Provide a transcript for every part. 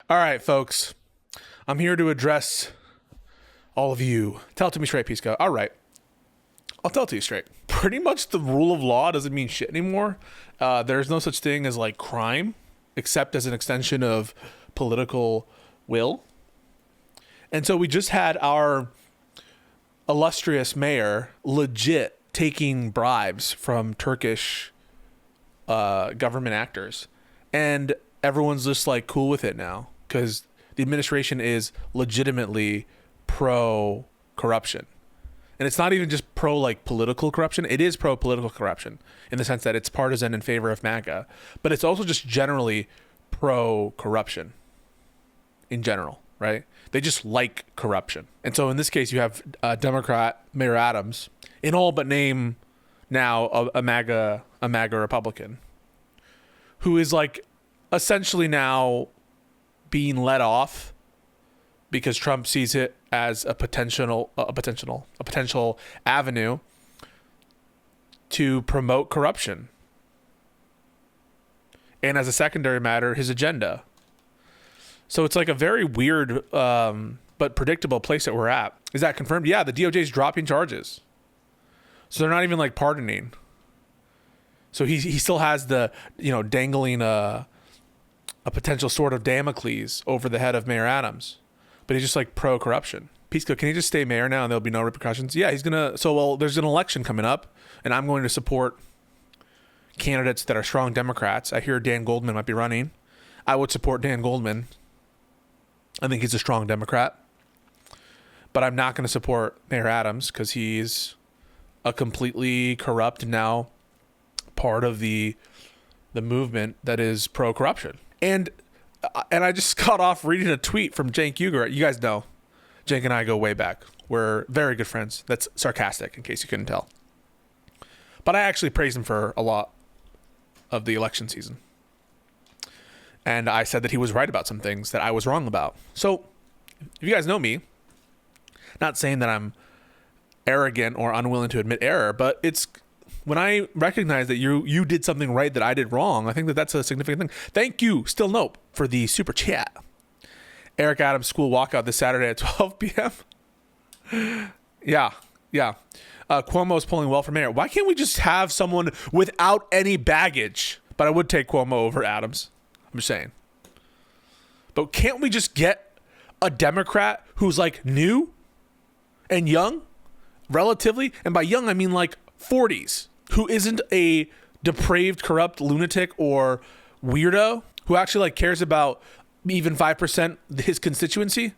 All right, folks. I'm here to address all of you. Tell it to me straight, Pisco. All right. I'll tell it to you straight. Pretty much the rule of law doesn't mean shit anymore. There's no such thing as like crime, except as an extension of political will. And so we just had our illustrious mayor legit taking bribes from Turkish government actors. And everyone's just like cool with it now because the administration is legitimately pro corruption. And it's not even just pro like political corruption. It is pro political corruption in the sense that it's partisan in favor of MAGA, but it's also just generally pro corruption in general, right? They just like corruption. And so in this case, you have Democrat Mayor Adams in all but name now a MAGA Republican who is like essentially now being let off because Trump sees it as a potential avenue to promote corruption. And as a secondary matter, his agenda. So it's like a very weird but predictable place that we're at. Is that confirmed? Yeah, the DOJ is dropping charges. So they're not even like pardoning. So he still has the, dangling a potential sword of Damocles over the head of Mayor Adams. But he's just like pro-corruption. Pisco, can he just stay mayor now and there'll be no repercussions? Yeah, he's going to. There's an election coming up and I'm going to support candidates that are strong Democrats. I hear Dan Goldman might be running. I would support Dan Goldman. I think he's a strong Democrat. But I'm not going to support Mayor Adams because he's a completely corrupt now part of the movement that is pro-corruption. And I just got off reading a tweet from Cenk Uygur. You guys know, Cenk and I go way back. We're very good friends. That's sarcastic, in case you couldn't tell. But I actually praised him for a lot of the election season. And I said that he was right about some things that I was wrong about. So, if you guys know me, not saying that I'm arrogant or unwilling to admit error, but it's when I recognize that you did something right that I did wrong, I think that that's a significant thing. Thank you, Still Nope, for the super chat. Eric Adams school walkout this Saturday at 12 p.m. Yeah. Cuomo's polling well for mayor. Why can't we just have someone without any baggage? But I would take Cuomo over Adams. I'm just saying. But can't we just get a Democrat who's like new and young, relatively? And by young, I mean like 40s, who isn't a depraved, corrupt lunatic or weirdo, who actually like cares about even 5% his constituency?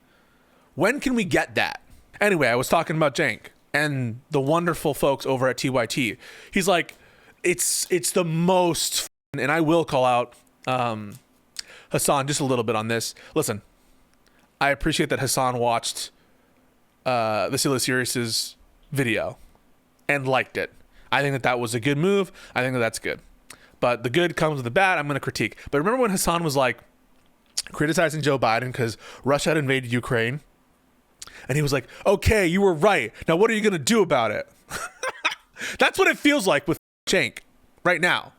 When can we get that? Anyway, I was talking about Cenk and the wonderful folks over at TYT. He's like, it's the most, and I will call out Hassan just a little bit on this. Listen, I appreciate that Hassan watched the Silly Serious's video and liked it. I think that was a good move. I think that's good. But the good comes with the bad. I'm going to critique. But remember when Hassan was like criticizing Joe Biden because Russia had invaded Ukraine? And he was like, okay, you were right. Now what are you going to do about it? That's what it feels like with Cenk right now.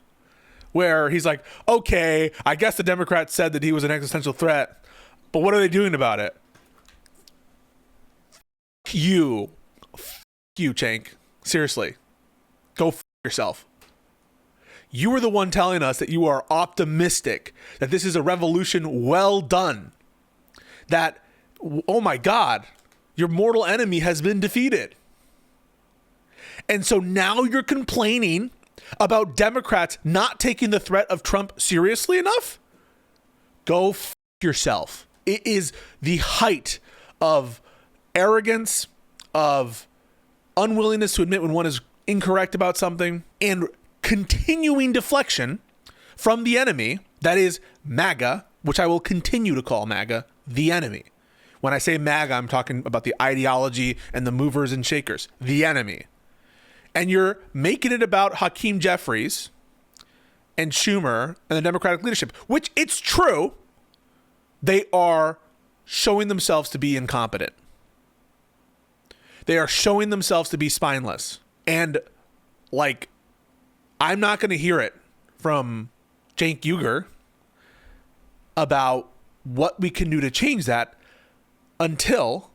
Where he's like, okay, I guess the Democrats said that he was an existential threat, but what are they doing about it? You, Cenk. Seriously, go yourself. You were the one telling us that you are optimistic, that this is a revolution well done, that, oh my God, your mortal enemy has been defeated. And so now you're complaining about Democrats not taking the threat of Trump seriously enough? Go yourself. It is the height of arrogance, of unwillingness to admit when one is incorrect about something, and continuing deflection from the enemy, that is MAGA, which I will continue to call MAGA, the enemy. When I say MAGA, I'm talking about the ideology and the movers and shakers, the enemy. And you're making it about Hakeem Jeffries and Schumer and the Democratic leadership, which it's true, they are showing themselves to be incompetent. They are showing themselves to be spineless. And like, I'm not going to hear it from Cenk Uygur about what we can do to change that until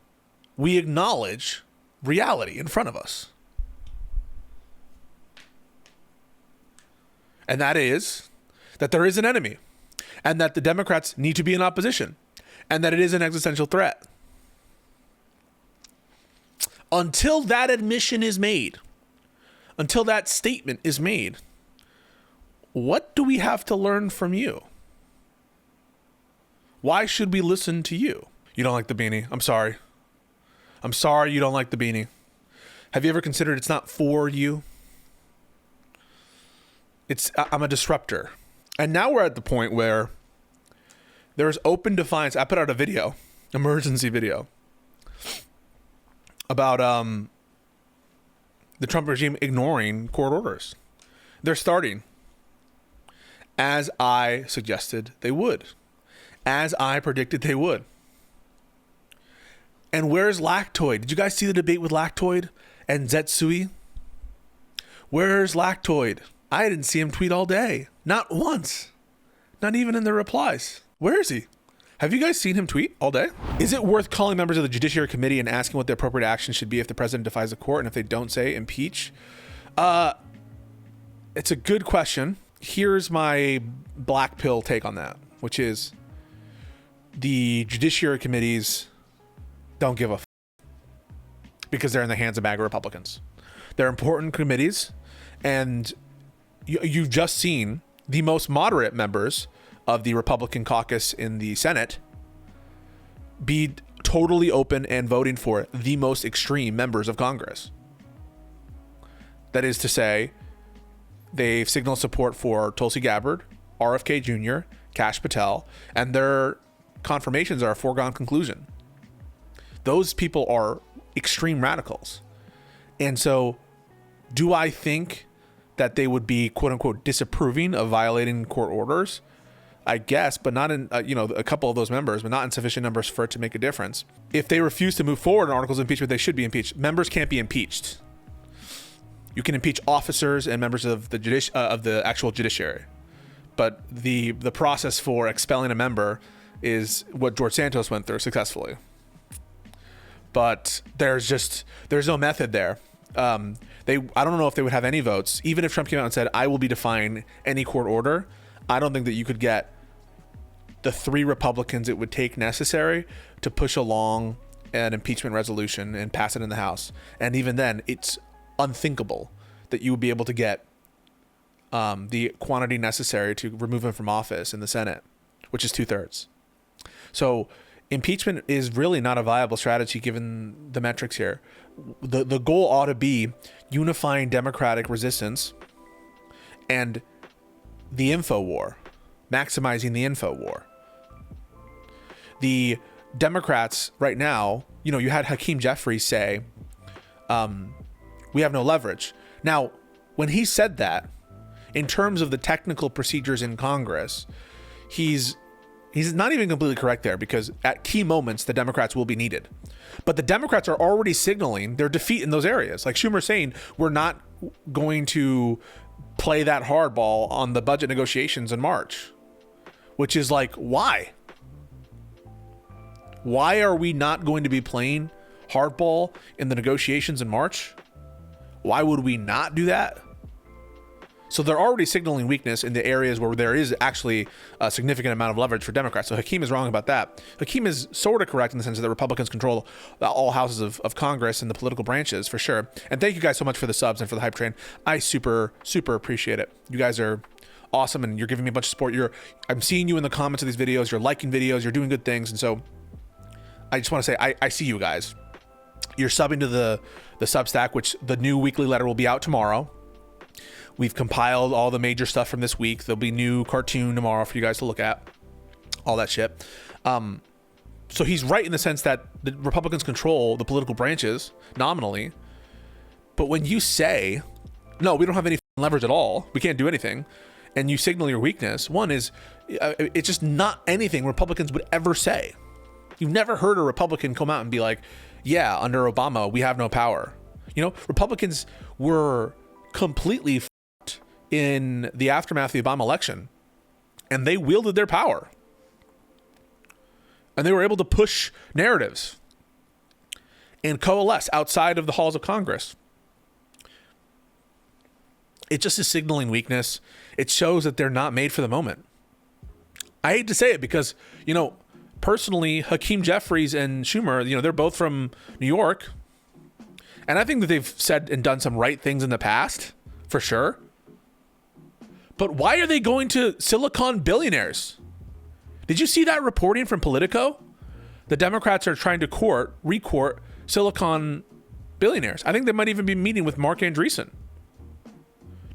we acknowledge reality in front of us. And that is that there is an enemy, and that the Democrats need to be in opposition, and that it is an existential threat. Until that admission is made, until that statement is made, what do we have to learn from you? Why should we listen to you? You don't like the beanie. I'm sorry. I'm sorry you don't like the beanie. Have you ever considered it's not for you? I'm a disruptor. And now we're at the point where there's open defiance. I put out a video, emergency video, about the Trump regime ignoring court orders. They're starting, as I suggested they would, as I predicted they would. And where's Lactoid? Did you guys see the debate with Lactoid and Zetsui? Where's Lactoid? I didn't see him tweet all day. Not once. Not even in the replies. Where is he? Have you guys seen him tweet all day? Is it worth calling members of the Judiciary Committee and asking what the appropriate action should be if the president defies the court, and if they don't, say impeach? It's a good question. Here's my black pill take on that, which is the Judiciary Committees don't give a f, because they're in the hands of MAGA Republicans. They're important committees, and you've just seen the most moderate members of the Republican caucus in the Senate be totally open and voting for the most extreme members of Congress. That is to say, they've signaled support for Tulsi Gabbard, RFK Jr., Kash Patel, and their confirmations are a foregone conclusion. Those people are extreme radicals. And so, do I think that they would be quote unquote disapproving of violating court orders? I guess, but not in, a couple of those members, but not in sufficient numbers for it to make a difference. If they refuse to move forward in articles of impeachment, they should be impeached. Members can't be impeached. You can impeach officers and members of the actual judiciary, but the process for expelling a member is what George Santos went through successfully. But there's no method there. I don't know if they would have any votes, even if Trump came out and said, I will be defying any court order. I don't think that you could get the 3 Republicans it would take necessary to push along an impeachment resolution and pass it in the House. And even then, it's unthinkable that you would be able to get the quantity necessary to remove him from office in the Senate, which is 2/3. So impeachment is really not a viable strategy given the metrics here. The goal ought to be unifying Democratic resistance and the info war, maximizing the info war. The Democrats right now, you had Hakeem Jeffries say, we have no leverage. Now, when he said that, in terms of the technical procedures in Congress, he's not even completely correct there, because at key moments, the Democrats will be needed. But the Democrats are already signaling their defeat in those areas. Like Schumer saying, we're not going to play that hardball on the budget negotiations in March, which is like, why? Why are we not going to be playing hardball in the negotiations in March? Why would we not do that? So they're already signaling weakness in the areas where there is actually a significant amount of leverage for Democrats. So Hakeem is wrong about that. Hakeem is sort of correct in the sense that Republicans control all houses of Congress and the political branches, for sure. And thank you guys so much for the subs and for the hype train. I super, super appreciate it. You guys are awesome, and you're giving me a bunch of support. I'm seeing you in the comments of these videos. You're liking videos. You're doing good things. And so I just want to say, I see you guys. You're subbing to the Substack, which the new weekly letter will be out tomorrow. We've compiled all the major stuff from this week. There'll be new cartoon tomorrow for you guys to look at. All that shit. So he's right in the sense that the Republicans control the political branches nominally. But when you say, no, we don't have any leverage at all, we can't do anything, and you signal your weakness, one is, it's just not anything Republicans would ever say. You've never heard a Republican come out and be like, yeah, under Obama, we have no power. Republicans were completely f***ed in the aftermath of the Obama election, and they wielded their power. And they were able to push narratives and coalesce outside of the halls of Congress. It just is signaling weakness. It shows that they're not made for the moment. I hate to say it because, you know, personally, Hakeem Jeffries and Schumer, you know, they're both from New York. And I think that they've said and done some right things in the past, for sure. But why are they going to Silicon billionaires? Did you see that reporting from Politico? The Democrats are trying to recourt Silicon billionaires. I think they might even be meeting with Mark Andreessen.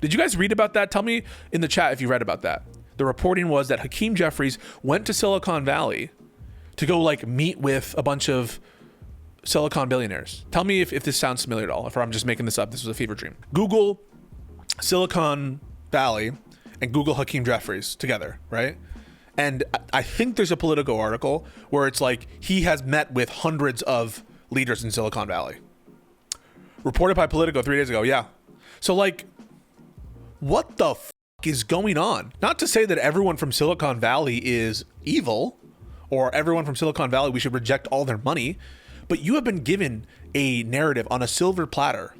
Did you guys read about that? Tell me in the chat if you read about that. The reporting was that Hakeem Jeffries went to Silicon Valley to go like meet with a bunch of Silicon billionaires. Tell me if this sounds familiar at all, if I'm just making this up. This was a fever dream. Google Silicon Valley and Google Hakeem Jeffries together, right? And I think there's a Politico article where it's like he has met with hundreds of leaders in Silicon Valley. Reported by Politico 3 days ago, yeah. So like, what the f*** is going on? Not to say that everyone from Silicon Valley is evil, or everyone from Silicon Valley, we should reject all their money, but you have been given a narrative on a silver platter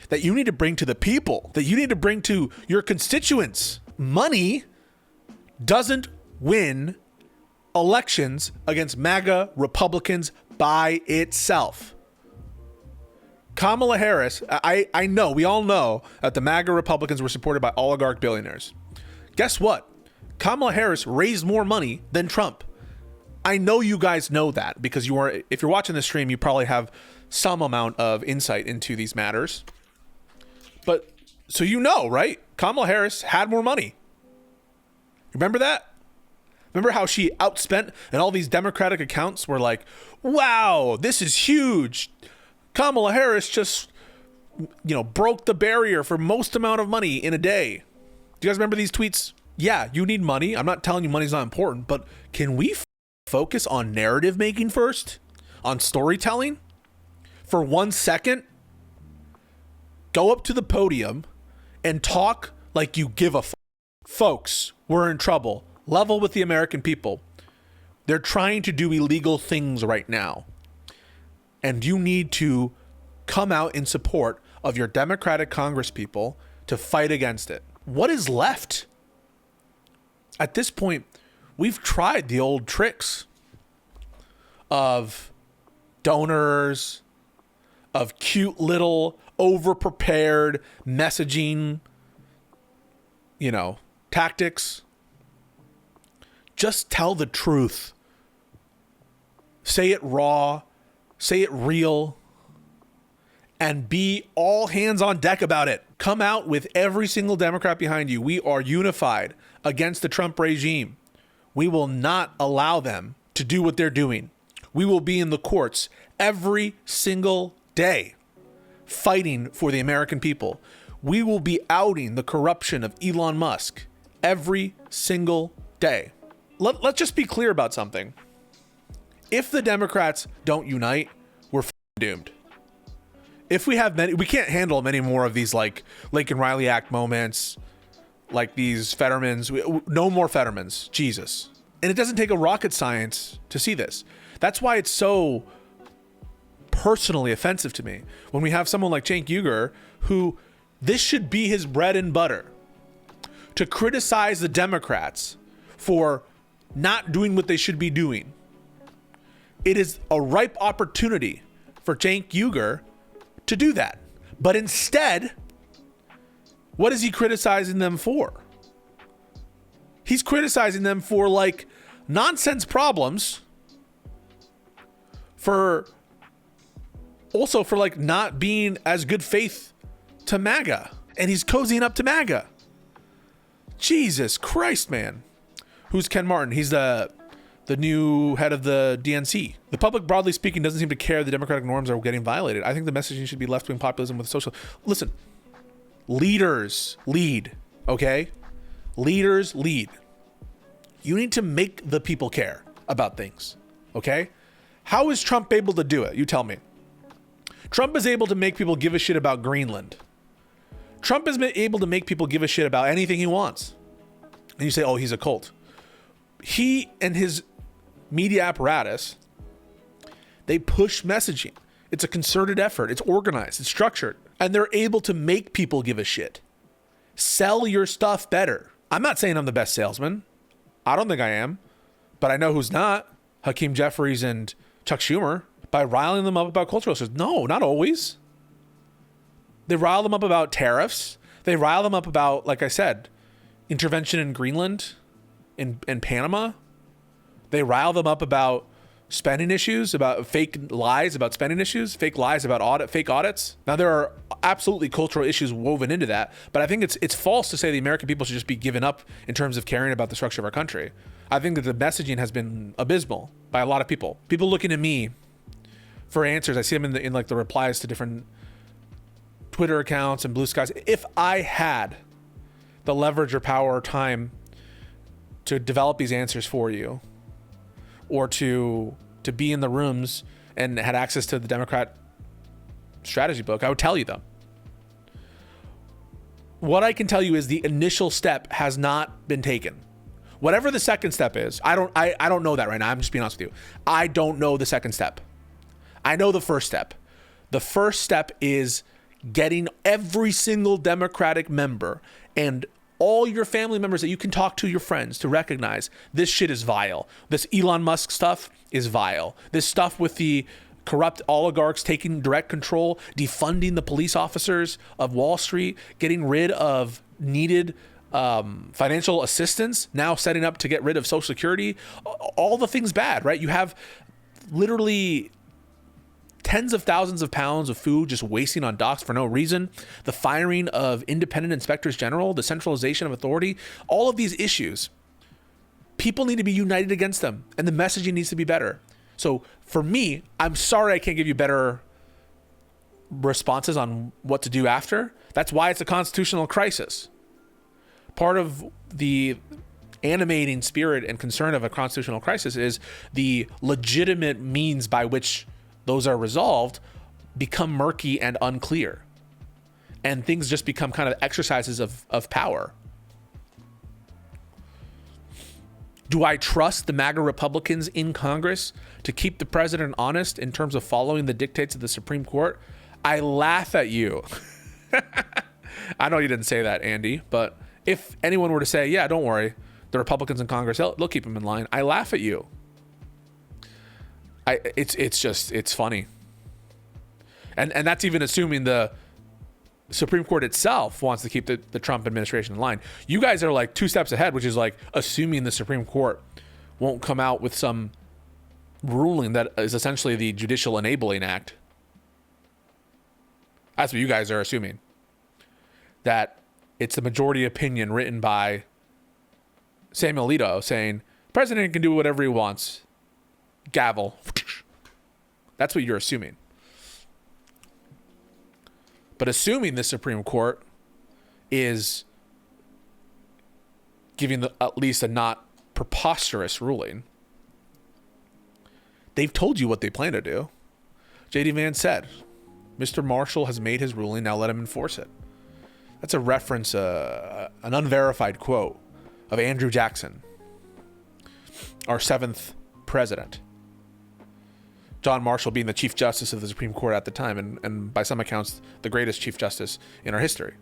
that you need to bring to the people, that you need to bring to your constituents. Money doesn't win elections against MAGA Republicans by itself. Kamala Harris, I know, we all know that the MAGA Republicans were supported by oligarch billionaires. Guess what? Kamala Harris raised more money than Trump. I know you guys know that because if you're watching the stream, you probably have some amount of insight into these matters. But so you know, right? Kamala Harris had more money. Remember that? Remember how she outspent and all these Democratic accounts were like, wow, this is huge. Kamala Harris just, you know, broke the barrier for most amount of money in a day. Do you guys remember these tweets? Yeah, you need money. I'm not telling you money's not important, but can we focus on narrative making first? On storytelling? For 1 second? Go up to the podium and talk like you give a f***. Folks, we're in trouble. Level with the American people. They're trying to do illegal things right now. And you need to come out in support of your Democratic Congress people to fight against it. What is left? At this point, we've tried the old tricks of donors, of cute little over-prepared messaging, you know, tactics. Just tell the truth. Say it raw. Say it real. And be all hands on deck about it. Come out with every single Democrat behind you. We are unified against the Trump regime. We will not allow them to do what they're doing. We will be in the courts every single day fighting for the American people. We will be outing the corruption of Elon Musk every single day. Let's just be clear about something. If the Democrats don't unite, we're doomed. If we have we can't handle many more of these like Lincoln Riley Act moments, like these Fettermans. No more Fettermans. Jesus. And it doesn't take a rocket science to see this. That's why it's so personally offensive to me when we have someone like Cenk Uygur, who this should be his bread and butter, to criticize the Democrats for not doing what they should be doing. It is a ripe opportunity for Cenk Uygur to do that. But instead, what is he criticizing them for? He's criticizing them for like nonsense problems, for also for like not being as good faith to MAGA. And he's cozying up to MAGA. Jesus Christ, man. Who's Ken Martin? He's the new head of the DNC. The public, broadly speaking, doesn't seem to care the democratic norms are getting violated. I think the messaging should be left-wing populism with social. Listen, leaders lead, okay? Leaders lead. You need to make the people care about things, okay? How is Trump able to do it? You tell me. Trump is able to make people give a shit about Greenland. Trump is able to make people give a shit about anything he wants. And you say, oh, he's a cult. He and his media apparatus, they push messaging. It's a concerted effort. It's organized. It's structured. And they're able to make people give a shit. Sell your stuff better. I'm not saying I'm the best salesman. I don't think I am. But I know who's not. Hakeem Jeffries and Chuck Schumer. By riling them up about cultural issues. No, not always. They rile them up about tariffs. They rile them up about, like I said, intervention in Greenland, in Panama. They rile them up about spending issues, about fake lies about spending issues, fake lies about fake audits. Now, there are absolutely cultural issues woven into that, but I think it's false to say the American people should just be given up in terms of caring about the structure of our country. I think that the messaging has been abysmal by a lot of people. People looking at me for answers. I see them in like the replies to different Twitter accounts and blue skies. If I had the leverage or power or time to develop these answers for you, or to be in the rooms and had access to the Democrat strategy book, I would tell you them. What I can tell you is the initial step has not been taken. Whatever the second step is, I don't know that right now. I'm just being honest with you. I don't know the second step. I know the first step. The first step is getting every single Democratic member and all your family members that you can talk to, your friends, to recognize this shit is vile. This Elon Musk stuff is vile. This stuff with the corrupt oligarchs taking direct control, defunding the police officers of Wall Street, getting rid of needed financial assistance, now setting up to get rid of Social Security, all the things bad, right? You have literally tens of thousands of pounds of food just wasting on docks for no reason, the firing of independent inspectors general, the centralization of authority, all of these issues. People need to be united against them, and the messaging needs to be better. So for me, I'm sorry I can't give you better responses on what to do after. That's why it's a constitutional crisis. Part of the animating spirit and concern of a constitutional crisis is the legitimate means by which those are resolved become murky and unclear. And things just become kind of exercises of power. Do I trust the MAGA Republicans in Congress to keep the president honest in terms of following the dictates of the Supreme Court? I laugh at you. I know you didn't say that, Andy, but if anyone were to say, yeah, don't worry, the Republicans in Congress, they'll keep them in line, I laugh at you. It's funny. And that's even assuming the Supreme Court itself wants to keep the Trump administration in line. You guys are like 2 steps ahead, which is like assuming the Supreme Court won't come out with some ruling that is essentially the Judicial Enabling Act. That's what you guys are assuming. That it's the majority opinion written by Samuel Alito saying, the president can do whatever he wants. Gavel. That's what you're assuming. But assuming the Supreme Court is giving at least a not preposterous ruling, they've told you what they plan to do. J.D. Vance said, Mr. Marshall has made his ruling, now let him enforce it. That's a reference, an unverified quote of Andrew Jackson, our 7th president. John Marshall being the Chief Justice of the Supreme Court at the time, and by some accounts, the greatest Chief Justice in our history.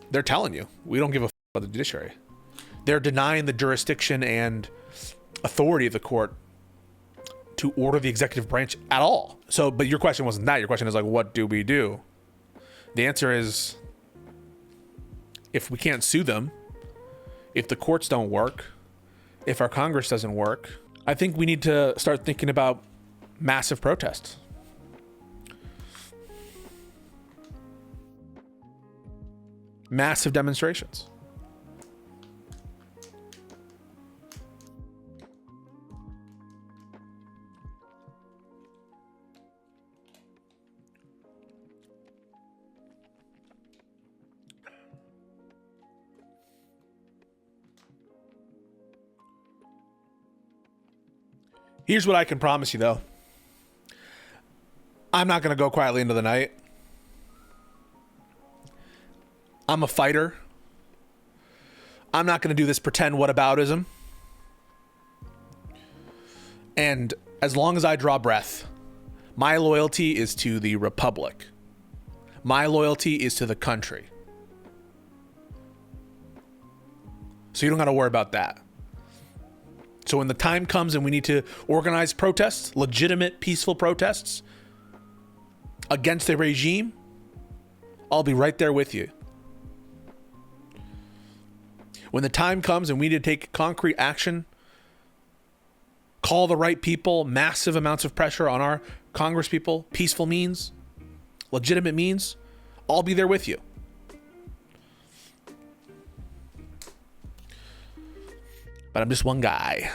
They're telling you, we don't give a about the judiciary. They're denying the jurisdiction and authority of the court to order the executive branch at all. So, but your question wasn't that. Your question is like, what do we do? The answer is, if we can't sue them, if the courts don't work, if our Congress doesn't work, I think we need to start thinking about massive protests. Massive demonstrations. Here's what I can promise you, though. I'm not going to go quietly into the night. I'm a fighter. I'm not going to do this pretend whataboutism. And as long as I draw breath, my loyalty is to the Republic. My loyalty is to the country. So you don't got to worry about that. So when the time comes and we need to organize protests, legitimate, peaceful protests against the regime, I'll be right there with you. When the time comes and we need to take concrete action, call the right people, massive amounts of pressure on our Congress people, peaceful means, legitimate means, I'll be there with you. But I'm just one guy.